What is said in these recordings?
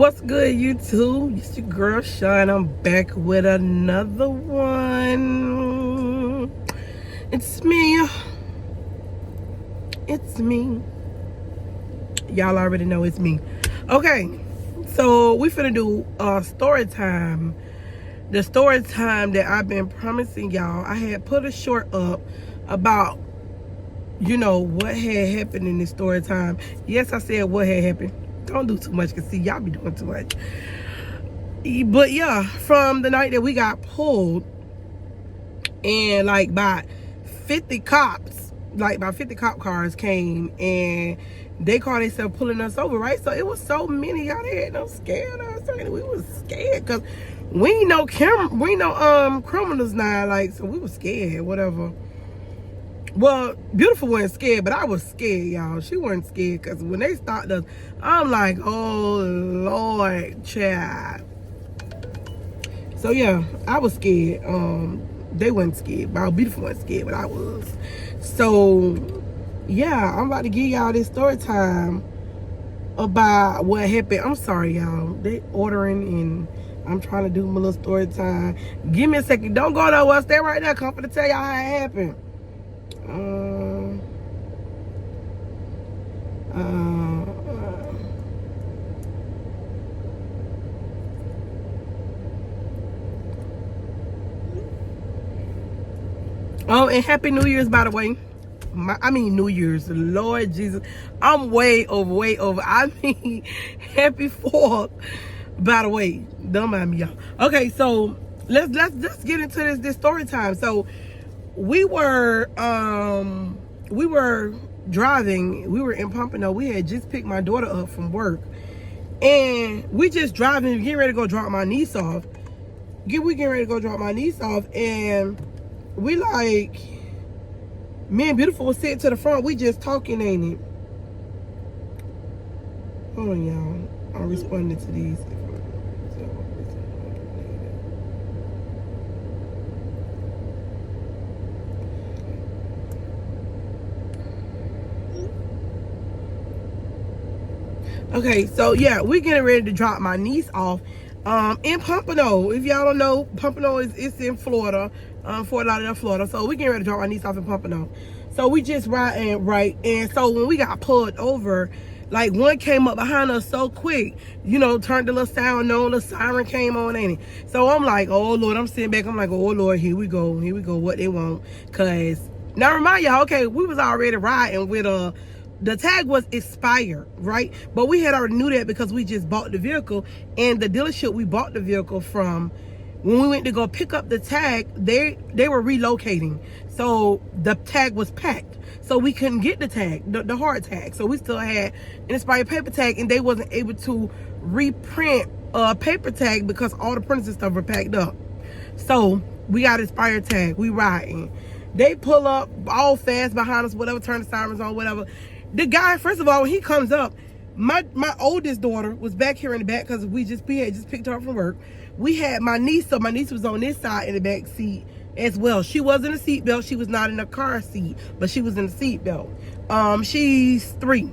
What's good, YouTube? It's your girl Shine. I'm back with another one. It's me. It's me. Y'all already know it's me. Okay, so we finna do story time. The story time that I've been promising y'all. I had put a short up about, what had happened in this story time. Yes, I said what had happened. Don't do too much, because see, y'all be doing too much. But yeah, from the night that we got pulled, and like by 50 cops, like by 50 cop cars came, and they called themselves pulling us over, right? So it was so many, y'all, they had no scared us. I mean, we was scared, because we ain't no criminals now, like, so we was scared, whatever. Well, Beautiful wasn't scared, but I was scared, y'all. She wasn't scared, because when they stopped us, I'm like, oh, Lord, child. So, yeah, I was scared. They wasn't scared. Beautiful wasn't scared, but I was. So, yeah, I'm about to give y'all this story time about what happened. I'm sorry, y'all. They ordering, and I'm trying to do my little story time. Give me a second. Don't go nowhere. Stay right there. Come for to tell y'all how it happened. Oh, and Happy New Year's, by the way. New Year's, Lord Jesus. I'm way over. I mean, Happy 4th, by the way. Don't mind me, y'all. Okay, so let's get into this story time. So we were driving. We were in Pompano. We had just picked my daughter up from work, and we just driving, getting ready to go drop my niece off. We getting ready to go drop my niece off, and we like, me and Beautiful was sitting to the front. We just talking, ain't it? Hold on, y'all. I'm responding to these. Okay, so yeah, we're getting ready to drop my niece off in Pompano. If y'all don't know, Pompano is in Florida, Fort Lauderdale, Florida. So we getting ready to drop my niece off in Pompano. So we just riding, right? And so when we got pulled over, like, one came up behind us so quick, turned the little sound on, the siren came on, ain't it? So I'm like, oh Lord, I'm sitting back, I'm like, oh Lord, here we go, what they want. Cause now remind y'all, okay, we was already riding with the tag was expired, right? But we had already knew that because we just bought the vehicle, and the dealership we bought the vehicle from, when we went to go pick up the tag, they were relocating. So the tag was packed. So we couldn't get the tag, the hard tag. So we still had an expired paper tag, and they wasn't able to reprint a paper tag because all the printers and stuff were packed up. So we got expired tag. We riding. They pull up all fast behind us, whatever, turn the sirens on, whatever. The guy, first of all, when he comes up, my oldest daughter was back here in the back because we had just picked her up from work. We had my niece, so my niece was on this side in the back seat as well. She was in a seatbelt. She was not in a car seat, but she was in a seatbelt. She's 3.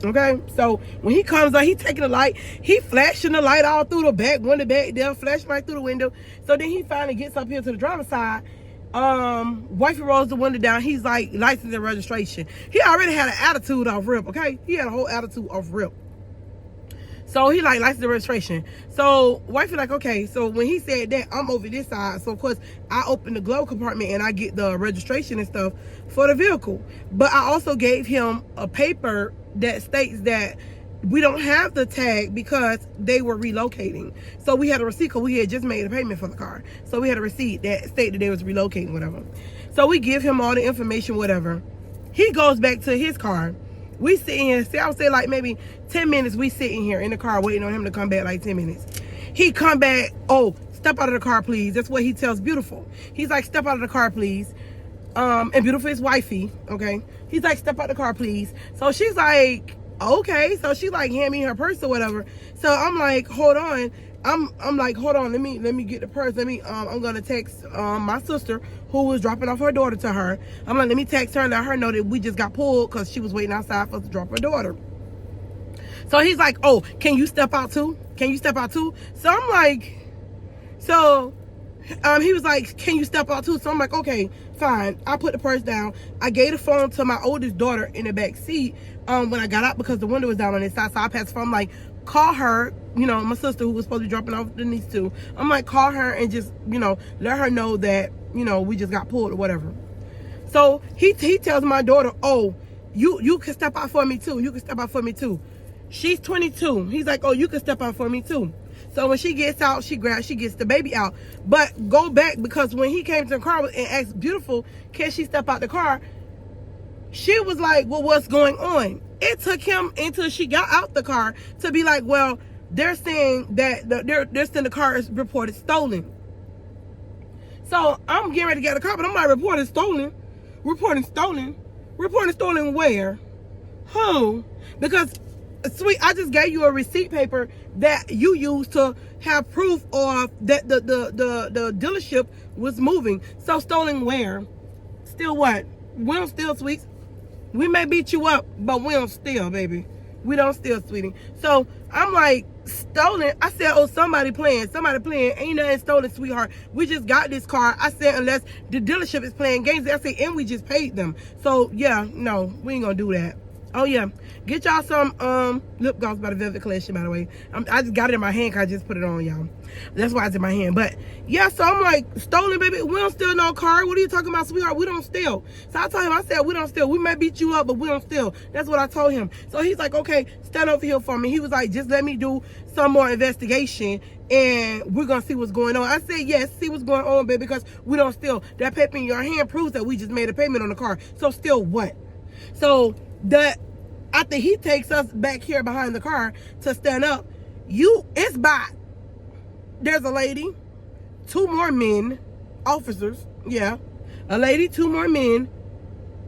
Okay, so when he comes up, he taking the light, he flashing the light all through the back, one in the back there, flashing right through the window. So then he finally gets up here to the driver's side. Wifey rolls the window down. He's like, license and registration. He already had an attitude off rip, okay? He had a whole attitude off rip. So he like, license and registration. So wifey like, okay. So when he said that, I'm over this side. So of course I open the glove compartment and I get the registration and stuff for the vehicle. But I also gave him a paper that states that we don't have the tag because they were relocating. So we had a receipt because we had just made a payment for the car. So we had a receipt that stated they was relocating, whatever. So we give him all the information, whatever. He goes back to his car. We sitting here, I would say like maybe 10 minutes, we sitting here in the car waiting on him to come back, like 10 minutes. He come back, oh, step out of the car, please. That's what he tells Beautiful. He's like, step out of the car, please. And Beautiful is wifey, okay? He's like, step out the car, please. So she's like, okay. So she like hand me her purse or whatever. So I'm like, hold on. I'm like, hold on, let me get the purse. I'm gonna text my sister who was dropping off her daughter to her. I'm like, let me text her and let her know that we just got pulled because she was waiting outside for us to drop her daughter. So he's like, oh, can you step out too? Can you step out too? So I'm like, so he was like, can you step out too? So I'm like, okay, fine. I put the purse down. I gave the phone to my oldest daughter in the back seat when I got out because the window was down on this side. So I passed the phone. I'm like, call her, you know, my sister who was supposed to be dropping off the niece too. I'm like, call her and just, you know, let her know that, you know, we just got pulled or whatever. So he tells my daughter, oh, you can step out for me too. You can step out for me too. She's 22. He's like, oh, you can step out for me too. So when she gets out, she gets the baby out. But go back, because when he came to the car and asked Beautiful, can she step out the car? She was like, well, what's going on? It took him until she got out the car to be like, well, they're saying that they're saying the car is reported stolen. So I'm getting ready to get the car, but I'm like, reported stolen? Reporting stolen? Reporting stolen where? Who? Because, sweet, I just gave you a receipt paper that you used to have proof of that the dealership was moving. So stolen where? Still what? We don't steal, sweets. We may beat you up, but we don't steal, baby. We don't steal, sweetie. So I'm like, stolen? I said, oh, somebody playing. Ain't nothing stolen, sweetheart. We just got this car. I said, unless the dealership is playing games. I said, and we just paid them. So yeah, no, we ain't gonna do that. Oh yeah, get y'all some lip gloss by the Velvet Collection, by the way. I just got it in my hand because I just put it on, y'all. That's why it's in my hand. But yeah, so I'm like, stolen, baby. We don't steal no car. What are you talking about, sweetheart? We don't steal. So I told him, I said, we don't steal. We may beat you up, but we don't steal. That's what I told him. So he's like, okay, stand over here for me. He was like, just let me do some more investigation and we're gonna see what's going on. I said, yes, see what's going on, baby, because we don't steal. That paper in your hand proves that we just made a payment on the car. So still what? So after he takes us back here behind the car to stand up, it's by, there's a lady, 2 more men, officers, yeah, a lady, 2 more men.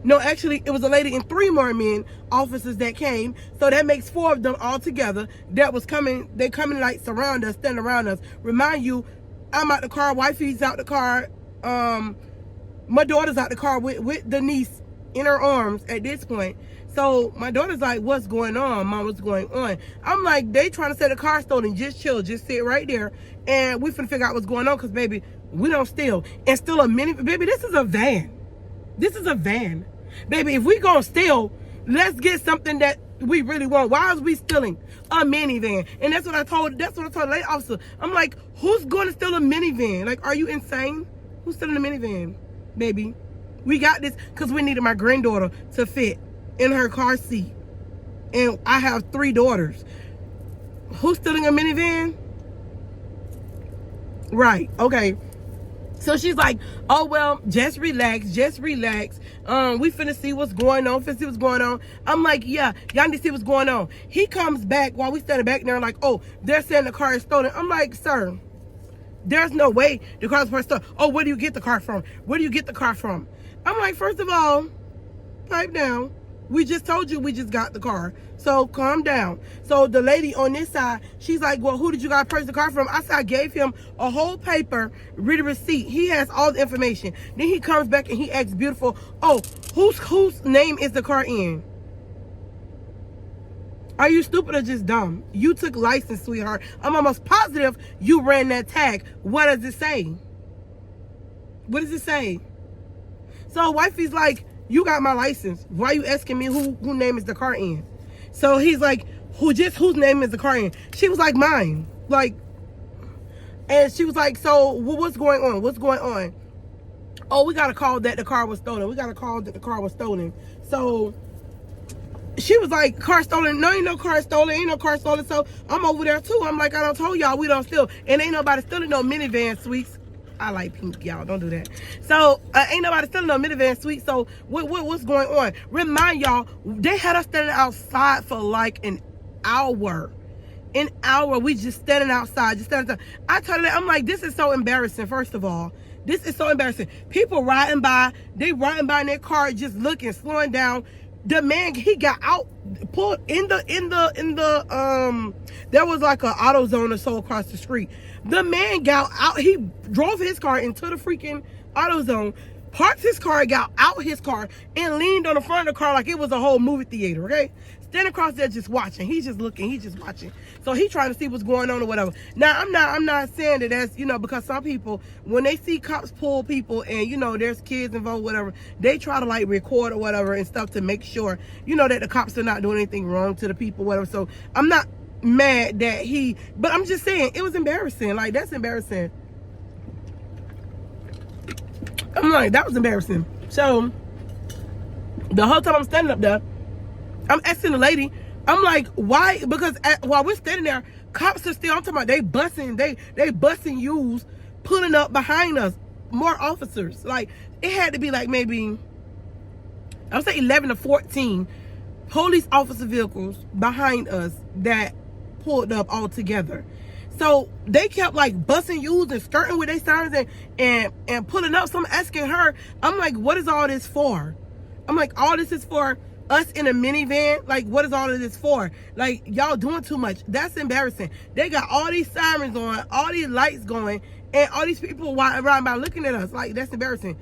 No, actually, it was a lady and 3 more men, officers that came. So that makes 4 of them all together that was coming. They coming like surround us, stand around us. Remind you, I'm out the car, wifey's out the car, my daughter's out the car with the niece in her arms at this point. So my daughter's like, what's going on, Mom? What's going on? I'm like, they trying to say the car stolen. Just chill. Just sit right there. And we finna figure out what's going on because, baby, we don't steal. And steal a mini. Baby, this is a van. This is a van. Baby, if we gonna steal, let's get something that we really want. Why is we stealing a minivan? And that's what I told the lady officer. I'm like, who's going to steal a minivan? Like, are you insane? Who's stealing a minivan? Baby, we got this because we needed my granddaughter to fit in her car seat, and I have 3 daughters. Who's stealing a minivan? Right, okay. So she's like, oh, well, just relax. We finna see what's going on. I'm like, yeah, y'all need to see what's going on. He comes back while we standing back there like, oh, they're saying the car is stolen. I'm like, sir, there's no way the car's stolen. Oh, where do you get the car from? I'm like, first of all, pipe down. We just told you we just got the car. So calm down. So the lady on this side, she's like, well, who did you guys purchase the car from? I said, I gave him a whole paper, read a receipt. He has all the information. Then he comes back and he asks Beautiful, oh, whose name is the car in? Are you stupid or just dumb? You took license, sweetheart. I'm almost positive you ran that tag. What does it say? What does it say? So wifey's like, you got my license. Why are you asking me who name is the car in? So he's like, whose name is the car in? She was like, mine. Like, and she was like, so what's going on? Oh, we got a call that the car was stolen. So she was like, car stolen? No, ain't no car stolen. So I'm over there too. I'm like, I don't told y'all we don't steal. And ain't nobody stealing no minivan, sweets. I like pink, y'all. Don't do that. So ain't nobody stealing no minivan, sweet. So what's going on? Remind y'all, they had us standing outside for like an hour. We just standing outside. I told her that, I'm like, this is so embarrassing. First of all, this is so embarrassing. People riding by in their car, just looking, slowing down. The man, he got out, pulled in the there was like an AutoZone or so across the street. The man got out, he drove his car into the freaking AutoZone, parked his car, got out his car, and leaned on the front of the car like it was a whole movie theater, okay? Standing across there just watching. He's just looking, he's just watching. So he trying to see what's going on or whatever. Now, I'm not saying that that's, you know, because some people, when they see cops pull people and, you know, there's kids involved, whatever, they try to like record or whatever and stuff to make sure, you know, that the cops are not doing anything wrong to the people, whatever. So I'm not mad that but I'm just saying, it was embarrassing. Like, that's embarrassing. I'm like, that was embarrassing. So the whole time I'm standing up there, I'm asking the lady, I'm like, why? Because while we're standing there, cops are still, I'm talking about, they busting U's, pulling up behind us, more officers. Like, it had to be like maybe, I would say 11 to 14 police officer vehicles behind us that pulled up all together. So they kept like busting U's and skirting with their sirens and pulling up. So I'm asking her, I'm like, what is all this for? I'm like, all this is for us in a minivan? Like, what is all of this for? Like, y'all doing too much. That's embarrassing. They got all these sirens on, all these lights going, and all these people around by looking at us. Like, that's embarrassing.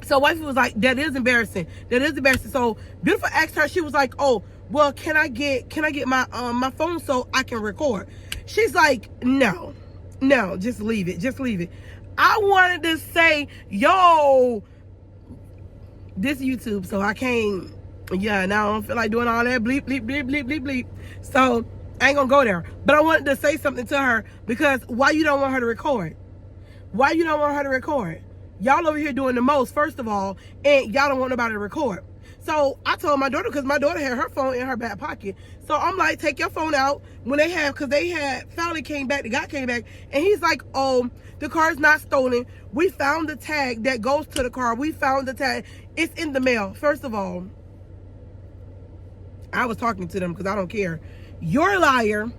So wifey was like, that is embarrassing. That is embarrassing. So Beautiful asked her, she was like, oh, well, can I get my my phone so I can record? She's like, no, just leave it. Just leave it. I wanted to say, yo, this YouTube, so I can't, yeah, now I don't feel like doing all that bleep, bleep, bleep, bleep, bleep, bleep. So I ain't gonna go there. But I wanted to say something to her, because why you don't want her to record? Why you don't want her to record? Y'all over here doing the most, first of all, and y'all don't want nobody to record. So I told my daughter, because my daughter had her phone in her back pocket. So I'm like, take your phone out when they have, because they had finally came back, the guy came back, and he's like, oh, the car's not stolen. We found the tag that goes to the car. We found the tag. It's in the mail. First of all, I was talking to them because I don't care. You're a liar.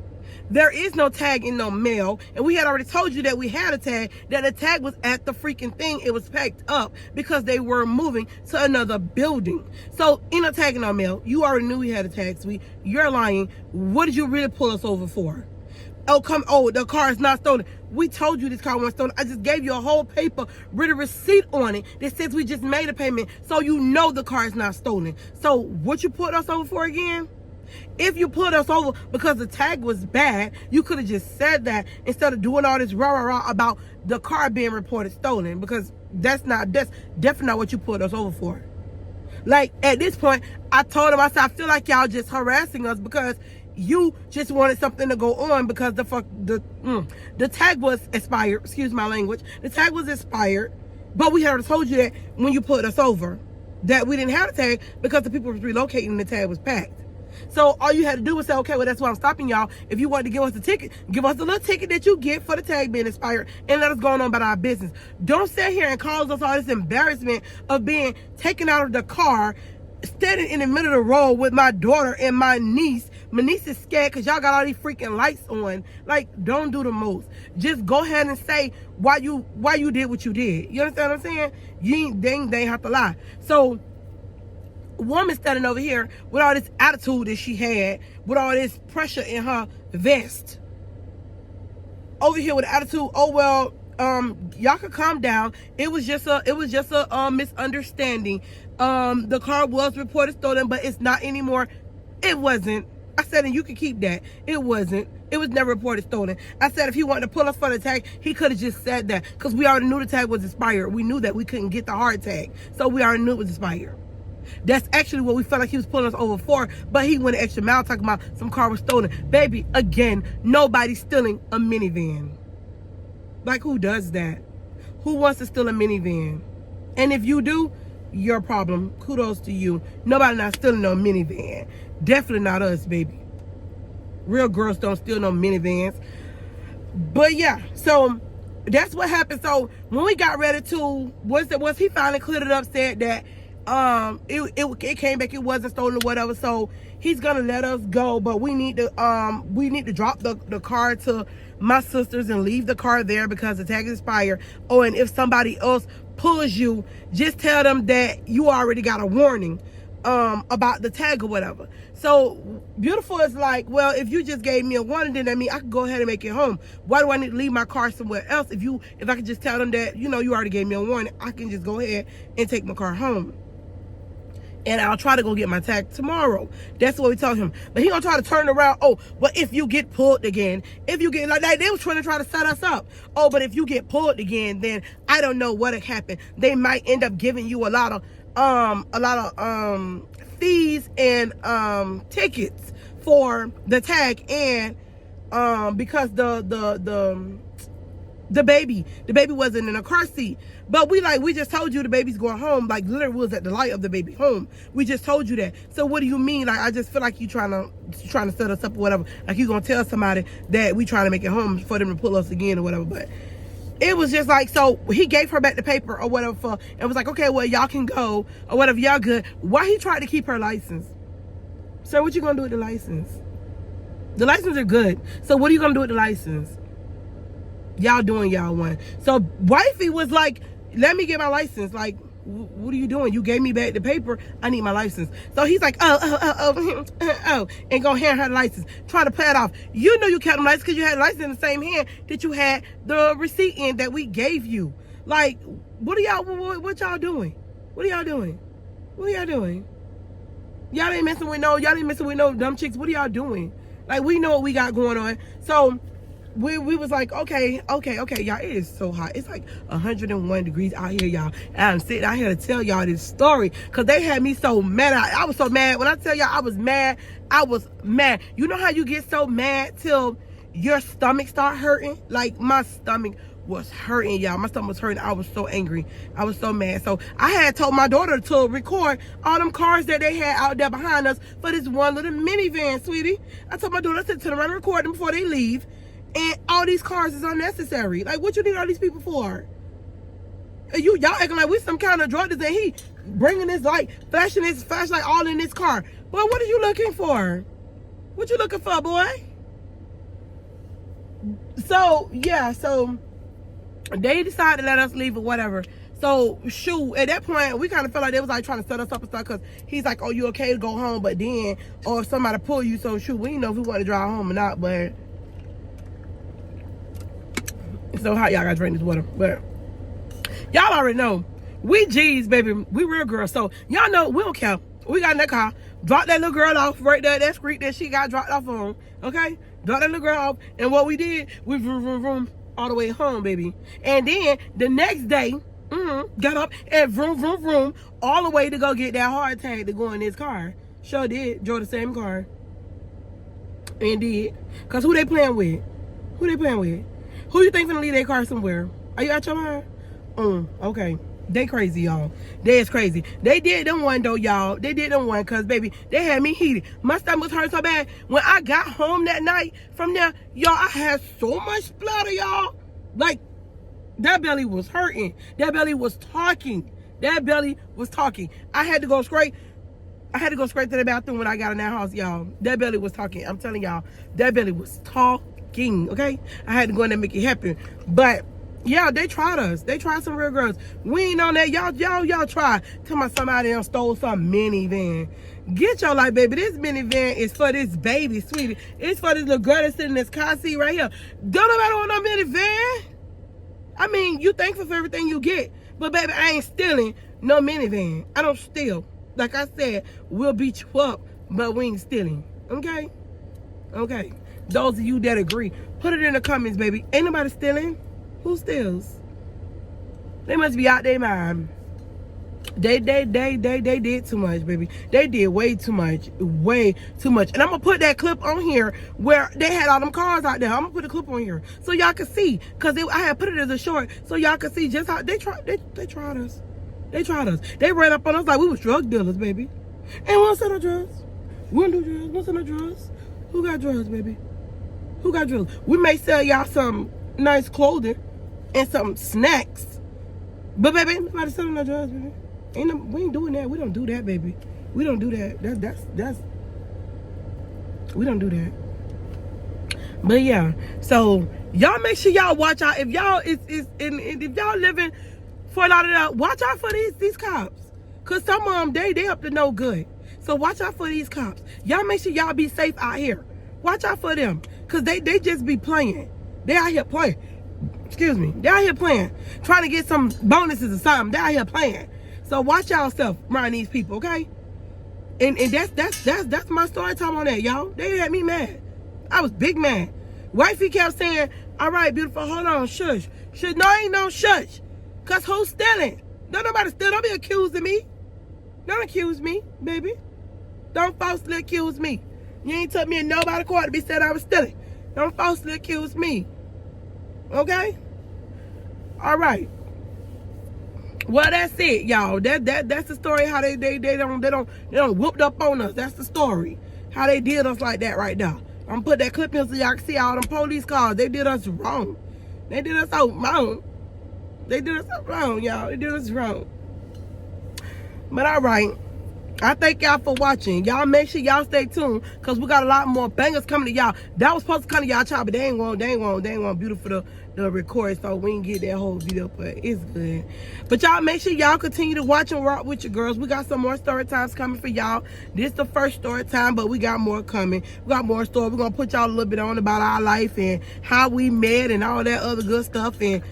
There is no tag in no mail. And we had already told you that we had a tag, that the tag was at the freaking thing. It was packed up because they were moving to another building. So in a tag in our mail, you already knew we had a tag, sweet. You're lying. What did you really pull us over for? Oh, the car is not stolen. We told you this car wasn't stolen. I just gave you a whole paper with a receipt on it that says we just made a payment, so you know the car is not stolen. So what you put us over for again? If you put us over because the tag was bad, you could have just said that instead of doing all this rah about the car being reported stolen, because that's definitely not what you put us over for. Like, at this point, I told him, I said, I feel like y'all just harassing us because you just wanted something to go on, because the tag was expired. Excuse my language. The tag was expired, but we had already told you that when you put us over, that we didn't have a tag because the people was relocating and the tag was packed. So all you had to do was say, okay, well, that's why I'm stopping y'all. If you want to give us the ticket, give us the little ticket that you get for the tag being expired, and let us go on about our business. Don't sit here and cause us all this embarrassment of being taken out of the car, standing in the middle of the road with my daughter and my niece. My niece is scared because y'all got all these freaking lights on. Like, don't do the most. Just go ahead and say why you did what you did. You understand what I'm saying? They ain't have to lie. So woman standing over here with all this attitude that she had, with all this pressure in her vest, over here with attitude, oh well, y'all can calm down. It was just a misunderstanding. The car was reported stolen, but it's not anymore. It wasn't. I said, and you can keep that. It wasn't. It was never reported stolen. I said, if he wanted to pull us for the tag, he could have just said that, because we already knew the tag was expired. We knew that we couldn't get the hard tag, so we already knew it was expired. That's actually what we felt like he was pulling us over for, but he went an extra mile talking about some car was stolen. Baby, again, nobody's stealing a minivan. Like, who does that? Who wants to steal a minivan? And if you do, your problem. Kudos to you. Nobody not stealing no minivan. Definitely not us, baby. Real girls don't steal no minivans. But yeah, so that's what happened. So when we got ready to, once he finally cleared it up, said that it came back, it wasn't stolen or whatever, so he's gonna let us go, but we need to drop the car to my sisters and leave the car there because the tag is expired. Oh, and if somebody else pulls you, just tell them that you already got a warning. about the tag or whatever. So Beautiful is like, well, if you just gave me a warning, then that means I could go ahead and make it home. Why do I need to leave my car somewhere else? If I could just tell them that, you already gave me a warning, I can just go ahead and take my car home. And I'll try to go get my tag tomorrow. That's what we told him. But he gonna try to turn around. Oh, but if you get pulled again, if you get like they was trying to set us up. Oh, but if you get pulled again, then I don't know what'll happen. They might end up giving you a lot of fees and tickets for the tag, and because the baby wasn't in a car seat. But we just told you the baby's going home. Like, literally was at the light of the baby home. We just told you that. So what do you mean? Like, I just feel like you trying to set us up or whatever. Like you gonna tell somebody that we trying to make it home for them to pull us again or whatever. But it was just like, so he gave her back the paper or whatever and was like, okay, well, y'all can go or whatever, y'all good. Why he tried to keep her license? So what you gonna do with the license? The license are good. So what are you gonna do with the license? Y'all doing y'all one. So wifey was like, let me get my license. Like, what are you doing? You gave me back the paper. I need my license. So he's like, oh, and go hand her the license. Try to play it off. You know you kept the license because you had the license in the same hand that you had the receipt in that we gave you. Like, what y'all doing? What are y'all doing? What are y'all doing? Y'all ain't messing with no dumb chicks. What are y'all doing? Like, we know what we got going on. So we was like, okay, y'all, it is so hot. It's like 101 degrees out here, y'all. And I'm sitting out here to tell y'all this story because they had me so mad. I was so mad. When I tell y'all I was mad. You know how you get so mad till your stomach start hurting? Like, my stomach was hurting, y'all. My stomach was hurting. I was so angry. I was so mad. So I had told my daughter to record all them cars that they had out there behind us for this one little minivan, sweetie. I told my daughter, I said, to them, run and record them before they leave. And all these cars is unnecessary. Like, what you need all these people for? Y'all acting like we some kind of drug dealer, and he bringing this light, flashing his flashlight all in this car. Boy, what are you looking for? What you looking for, boy? So, yeah, so they decided to let us leave or whatever. So, shoot, at that point, we kind of felt like they was like trying to set us up and stuff because he's like, oh, you okay to go home? But then, or if somebody pull you, so shoot, we didn't know if we want to drive home or not, but it's so hot, y'all gotta drink this water. But y'all already know, we G's, baby. We real girls. So y'all know we don't care. We got in that car, dropped that little girl off right there, that street that she got dropped off on. Okay? Dropped that little girl off. And what we did, we vroom all the way home, baby. And then the next day, got up and vroom all the way to go get that hard tag to go in this car. Sure did. Drove the same car. And did. Cause who they playing with? Who you think finna leave their car somewhere? Are you out your mind? Okay. They crazy, y'all. They is crazy. They did them one, though, y'all. They did them one because, baby, they had me heated. My stomach was hurting so bad. When I got home that night from there, y'all, I had so much splatter, y'all. Like, that belly was hurting. That belly was talking. I had to go straight to the bathroom when I got in that house, y'all. That belly was talking. I'm telling y'all, that belly was talking, okay? I had to go in there and make it happen. But yeah, they tried us. They tried some real girls. We ain't on that. Y'all try. Tell me somebody else stole some minivan. Get your life, baby. This minivan is for this baby, sweetie. It's for this little girl that's sitting in this car seat right here. Don't nobody want no minivan. I mean, you thankful for everything you get. But baby, I ain't stealing no minivan. I don't steal. Like I said, we'll beat you up, but we ain't stealing. Okay? Okay. Those of you that agree, put it in the comments, baby. Ain't nobody stealing. Who steals? They must be out their mind. They did too much, baby. They did way too much. Way too much. And I'm going to put that clip on here where they had all them cars out there. I'm going to put a clip on here so y'all can see. Because I had put it as a short so y'all can see just how they tried us. They tried us. They ran up on us like we was drug dealers, baby. And we don't sell no drugs. We don't do drugs. We don't sell no drugs. Who got drugs, baby? Who got drugs? We may sell y'all some nice clothing and some snacks. But, baby, ain't nobody selling no drugs, baby. We ain't doing that. We don't do that, baby. We don't do that. That's we don't do that. But yeah, so y'all make sure y'all watch out. If y'all if y'all living for a lot of that, watch out for these cops. Cause some of them they up to no good. So watch out for these cops. Y'all make sure y'all be safe out here. Watch out for them. Because they just be playing. They out here playing. Excuse me. They out here playing. Trying to get some bonuses or something. They out here playing. So watch yourself around these people, okay? And that's my story time on that, y'all. They had me mad. I was big mad. Wifey kept saying, all right, beautiful, hold on, shush. No, ain't no shush. Because who's stealing? Don't nobody steal. Don't be accusing me. Don't accuse me, baby. Don't falsely accuse me. You ain't took me in nobody court to be said I was stealing. Don't falsely accuse me. Okay? All right. Well, that's it, y'all. That's the story how they don't whooped up on us. That's the story. How they did us like that right now. I'm gonna put that clip in so y'all can see all them police cars. They did us wrong. They did us so wrong. They did us so wrong, y'all. They did us wrong. But all right. I thank y'all for watching. Y'all make sure y'all stay tuned because we got a lot more bangers coming to y'all. That was supposed to come to y'all child, but they ain't want beautiful to record, so we didn't get that whole video, but it's good. But y'all make sure y'all continue to watch and rock with your girls. We got some more story times coming for y'all. This is the first story time, but we got more coming. We got more stories. We're gonna put y'all a little bit on about our life and how we met and all that other good stuff and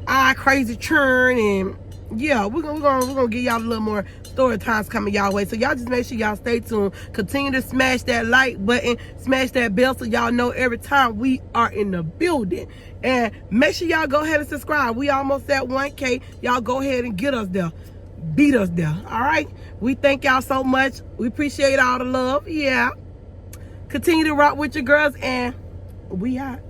our crazy churn and yeah, we're gonna give y'all a little more story times coming y'all way. So y'all just make sure y'all stay tuned. Continue to smash that like button, smash that bell so y'all know every time we are in the building. And make sure y'all go ahead and subscribe. We almost at 1K. Y'all go ahead and get us there. Beat us there. All right? We thank y'all so much. We appreciate all the love. Yeah. Continue to rock with your girls and we out.